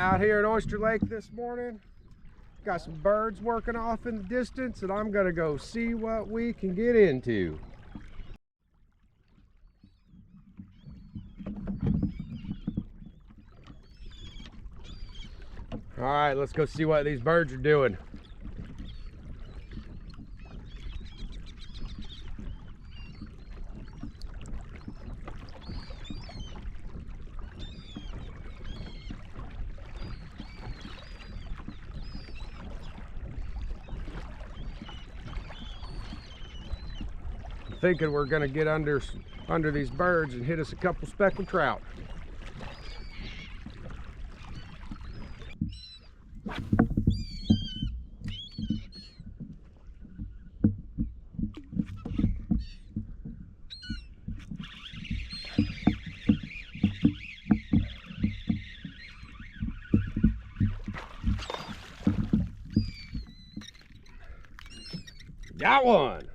Out here at Oyster Lake this morning. Got some birds working off in the distance, and I'm gonna go see what we can get into. All right, let's go see what these birds are doing. Thinking we're gonna get under these birds and hit us a couple speckled trout. Got one.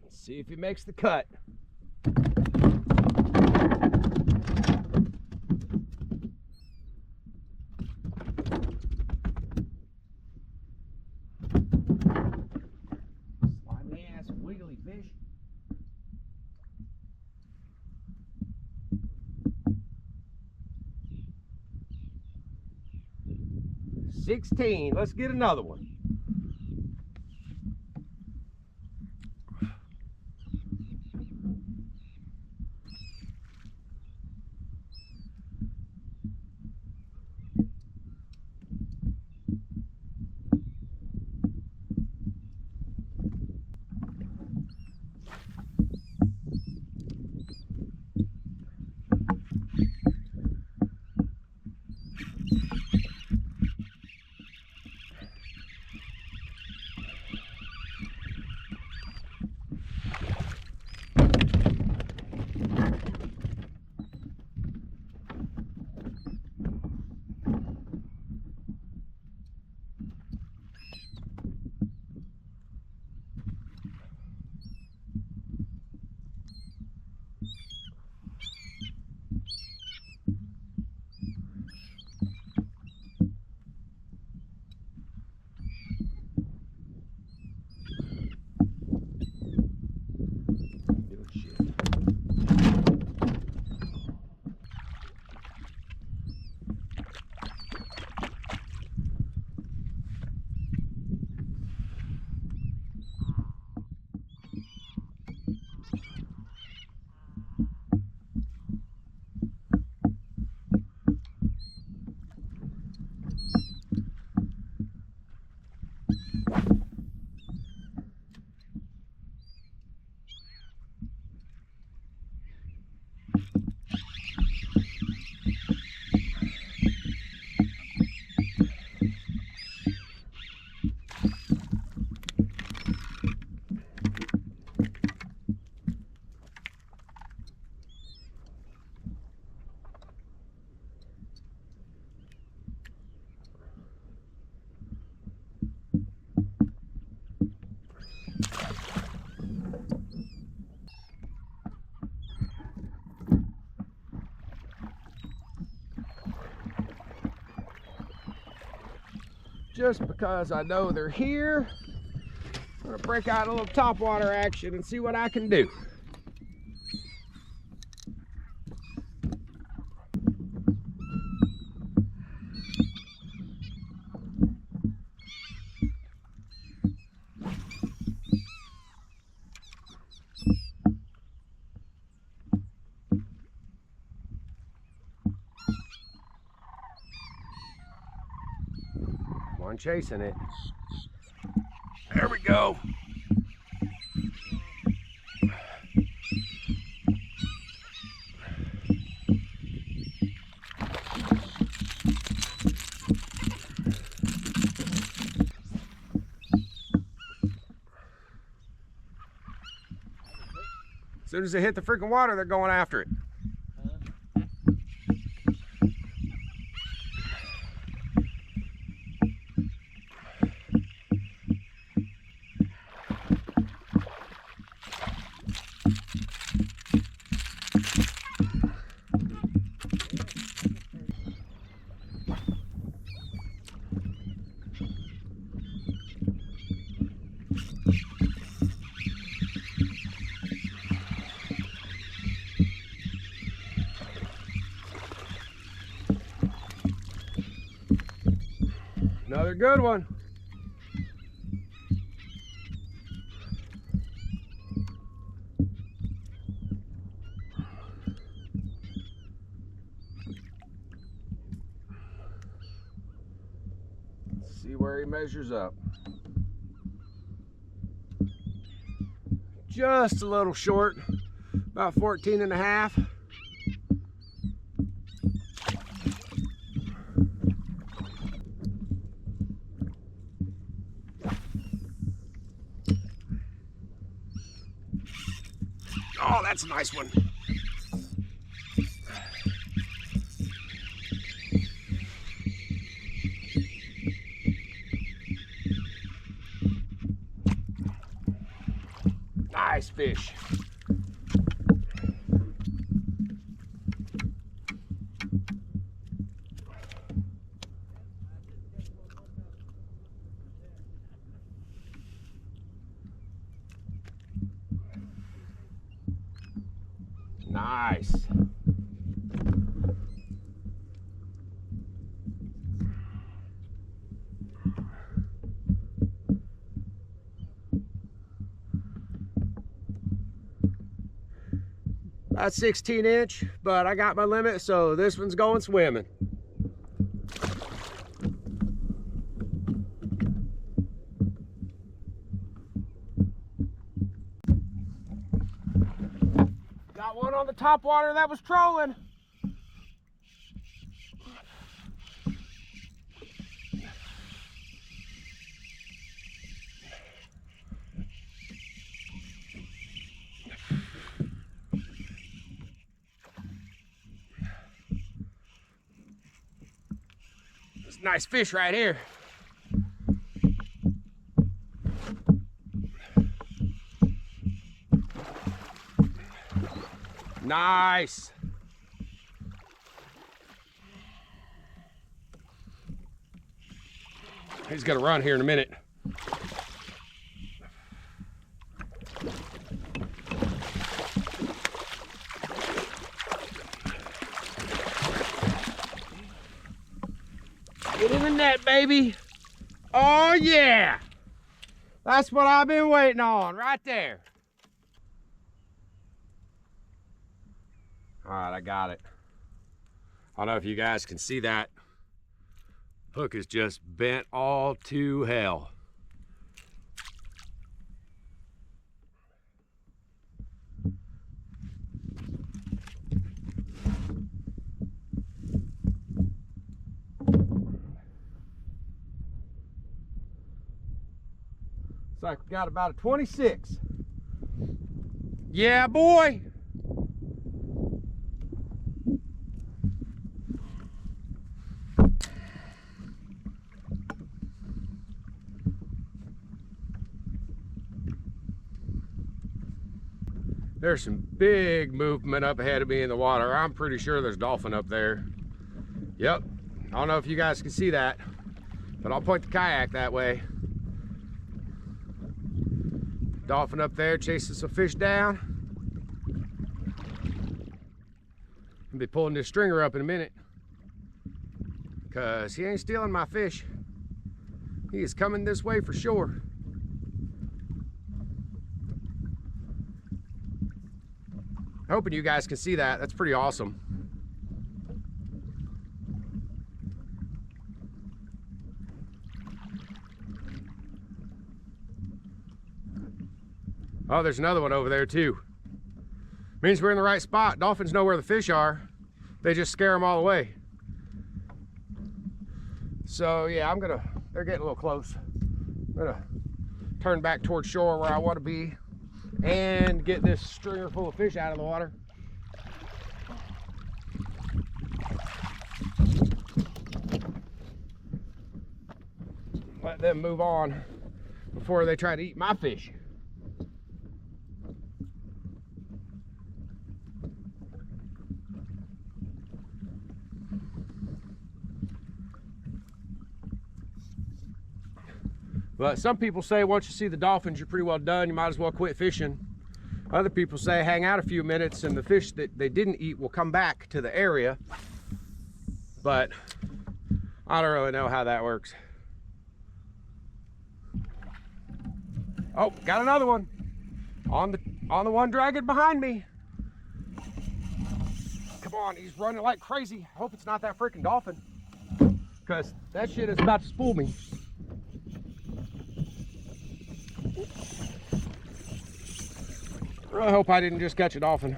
See if he makes the cut. Slimy ass wiggly fish. $16. Let's get another one. Just because I know they're here, I'm gonna break out a little topwater action and see what I can do. One chasing it. There we go. As soon as they hit the freaking water, they're going after it. Another good one. Let's see where he measures up. Just a little short, about 14 and a half. Oh, that's a nice one. Nice fish. Nice. About 16-inch, but I got my limit, so this one's going swimming. Got one on the top water that was trolling. It's a nice fish right here. Nice. He's gonna run here in a minute. Get in the net, baby. Oh yeah. That's what I've been waiting on right there. All right, I got it. I don't know if you guys can see that. Hook is just bent all to hell. Looks like we got about a 26. Yeah, boy. There's some big movement up ahead of me in the water. I'm pretty sure there's dolphin up there. Yep. I don't know if you guys can see that, but I'll point the kayak that way. Dolphin up there chasing some fish down. I'll be pulling this stringer up in a minute because he ain't stealing my fish. He is coming this way for sure. Hoping you guys can see that. That's pretty awesome. Oh, there's another one over there too. Means we're in the right spot. Dolphins know where the fish are. They just scare them all away. So yeah, they're getting a little close. I'm gonna turn back towards shore where I want to be and get this stringer full of fish out of the water. Let them move on before they try to eat my fish. But some people say once you see the dolphins, you're pretty well done. You might as well quit fishing. Other people say hang out a few minutes and the fish that they didn't eat will come back to the area. But I don't really know how that works. Oh, got another one on the one dragging behind me. Come on, he's running like crazy. I hope it's not that freaking dolphin, because that shit is about to spool me. Really hope I didn't just catch a dolphin.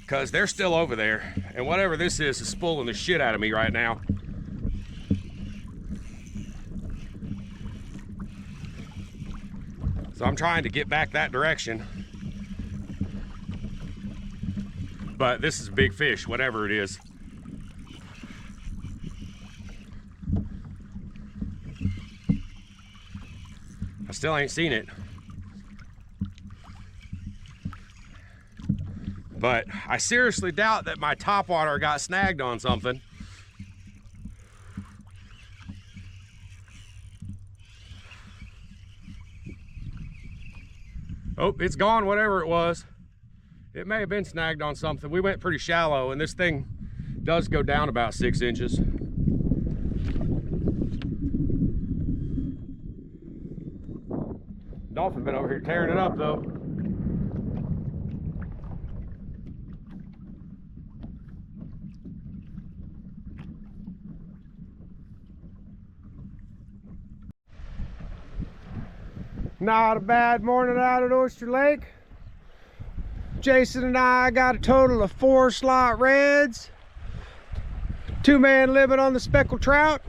Because they're still over there, and whatever this is spooling the shit out of me right now. So I'm trying to get back that direction. But this is a big fish, whatever it is. I still ain't seen it. But I seriously doubt that my topwater got snagged on something. Oh, it's gone, whatever it was. It may have been snagged on something. We went pretty shallow, and this thing does go down about 6 inches. Dolphin been over here tearing it up though. Not a bad morning out at Oyster Lake. Jason and I got a total of 4 slot reds. 2-man limit on the speckled trout.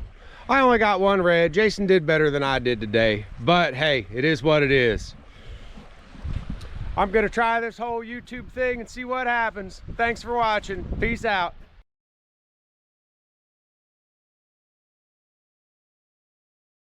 I only got 1 red. Jason did better than I did today, but hey, it is what it is. I'm gonna try this whole YouTube thing and see what happens. Thanks for watching. Peace out.